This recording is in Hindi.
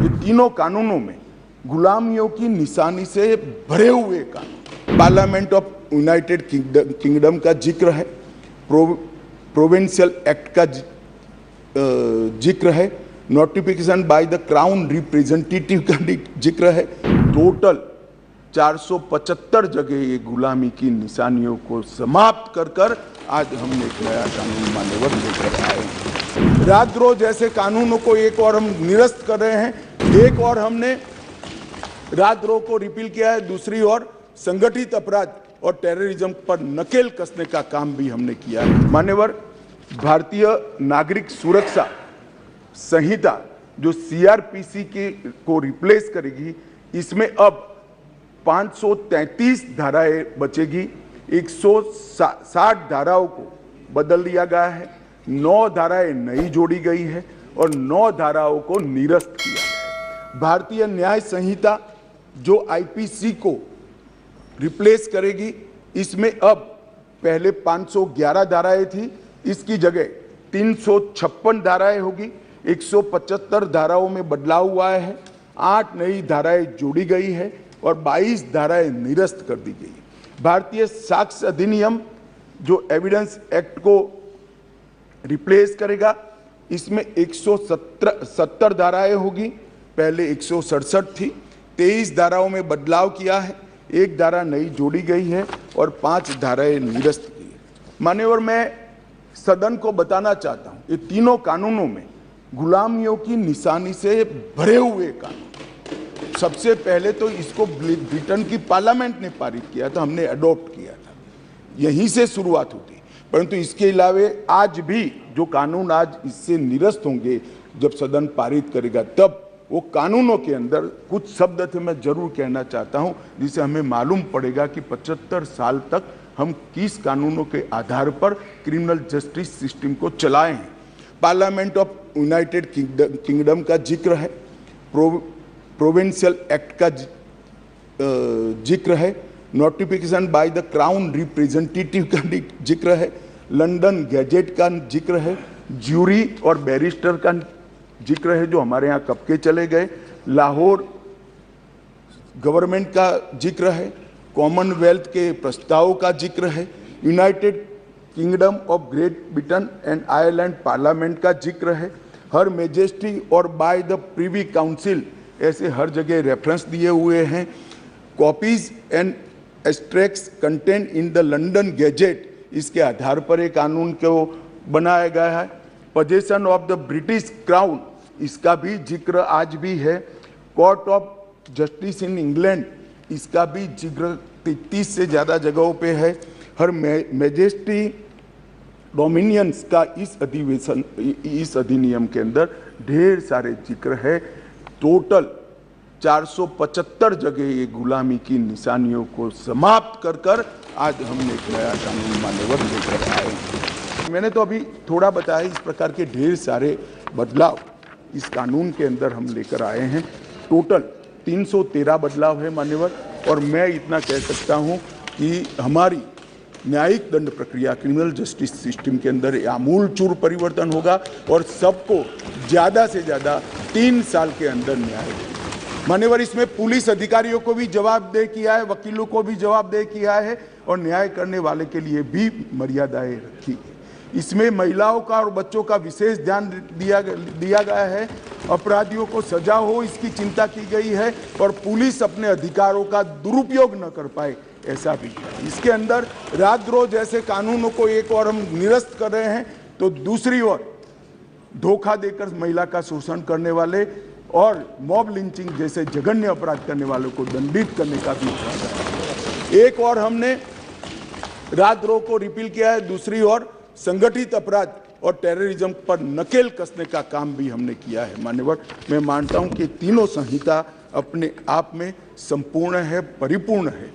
ये तीनों कानूनों में गुलामियों की निशानी से भरे हुए कानून। पार्लियामेंट ऑफ यूनाइटेड किंगडम का जिक्र है, प्रोविंशियल एक्ट का जिक्र है, notification by the crown representative का जिक्र है। टोटल 475 जगह ये गुलामी की निशानियों को समाप्त कर आज हमने एक नया कानून मान्यवर लेकर आए हैं। राजद्रोह जैसे कानूनों को एक और हम निरस्त कर रहे हैं। एक और हमने राजद्रोह को रिपील किया है, दूसरी ओर संगठित अपराध और टेररिज्म पर नकेल कसने का काम भी हमने किया है। मान्यवर, भारतीय नागरिक सुरक्षा संहिता जो सीआरपीसी को रिप्लेस करेगी, इसमें अब 533 धाराएं बचेगी, 160 धाराओं को बदल दिया गया है, 9 धाराएं नई जोड़ी गई है और 9 धाराओं को निरस्त किया गया है। भारतीय न्याय संहिता जो आईपीसी को रिप्लेस करेगी, इसमें अब पहले 511 धाराएं थी, इसकी जगह 356 धाराएं होगी। 175 धाराओं में बदलाव हुआ है, 8 नई धाराएं जोड़ी गई है और 22 धाराएं निरस्त कर दी गई। भारतीय साक्ष्य अधिनियम जो एविडेंस एक्ट को रिप्लेस करेगा, इसमें 170 धाराएं होगी, पहले 167 थी। 23 धाराओं में बदलाव किया है, 1 धारा नई जोड़ी गई है और 5 धाराएं निरस्त की है। मान्यवर, मैं सदन को बताना चाहता हूं, ये तीनों कानूनों में गुलामियों की निशानी से भरे हुए कानून। सबसे पहले तो इसको ब्रिटेन की पार्लियामेंट ने पारित किया था, हमने अडॉप्ट किया था, यहीं से शुरुआत होती। परंतु इसके अलावा आज भी जो कानून आज इससे निरस्त होंगे, जब सदन पारित करेगा, तब वो कानूनों के अंदर कुछ शब्द थे मैं जरूर कहना चाहता हूं, जिससे हमें मालूम पड़ेगा कि 75 साल तक हम किस कानूनों के आधार पर क्रिमिनल जस्टिस सिस्टम को चलाए हैं। पार्लियामेंट ऑफ यूनाइटेड किंगडम का जिक्र है, प्रोविंशियल एक्ट का जिक्र है, notification by the crown representative का जिक्र है, लंदन गैजेट का जिक्र है, ज्यूरी और बैरिस्टर का जिक्र है जो हमारे यहाँ कब के चले गए, लाहौर गवर्नमेंट का जिक्र है, कॉमनवेल्थ के प्रस्ताव का जिक्र है, United kingdom of great Britain and Ireland parliament का जिक्र है, हर मेजेस्टी और बाय द प्रीवी काउंसिल, ऐसे हर जगह रेफरेंस दिए हुए हैं। Copies and extracts content in the London gadget, इसके आधार पर एक कानून को बनाया गया है। Possession of the British crown, इसका भी जिक्र आज भी है। Court of justice in England, इसका भी जिक्र 33 से ज़्यादा जगहों पे है। हर मैजेस्टी डोमिनियंस का इस अधिनियम के अंदर ढेर सारे जिक्र है। टोटल 475 जगह ये गुलामी की निशानियों को समाप्त कर आज हमने एक नया कानून मान्यवर लेकर आए हैं। मैंने तो अभी थोड़ा बताया, इस प्रकार के ढेर सारे बदलाव इस कानून के अंदर हम लेकर आए हैं। टोटल 313 बदलाव है मान्यवर, और मैं इतना कह सकता हूं कि हमारी न्यायिक दंड प्रक्रिया क्रिमिनल जस्टिस सिस्टम के अंदर आमूलचूल परिवर्तन होगा और सबको ज़्यादा से ज़्यादा 3 साल के अंदर न्याय मान्यवर। इसमें पुलिस अधिकारियों को भी जवाबदेह किया है, वकीलों को भी जवाबदेह किया है और न्याय करने वाले के लिए भी मर्यादाएं रखी है। इसमें महिलाओं का और बच्चों का विशेष ध्यान दिया गया है। अपराधियों को सजा हो, इसकी चिंता की गई है और पुलिस अपने अधिकारों का दुरुपयोग न कर पाए, ऐसा भी है। इसके अंदर राजद्रोह जैसे कानूनों को एक और हम निरस्त कर रहे हैं, तो दूसरी ओर धोखा देकर महिला का शोषण करने वाले और मॉब लिंचिंग जैसे जघन्य अपराध करने वालों को दंडित करने का भी इरादा है। एक और हमने राजद्रोह को रिपील किया है, दूसरी ओर संगठित अपराध और टेररिज्म पर नकेल कसने का काम भी हमने किया है। मान्यवर, मैं मानता हूं कि तीनों संहिता अपने आप में संपूर्ण है, परिपूर्ण है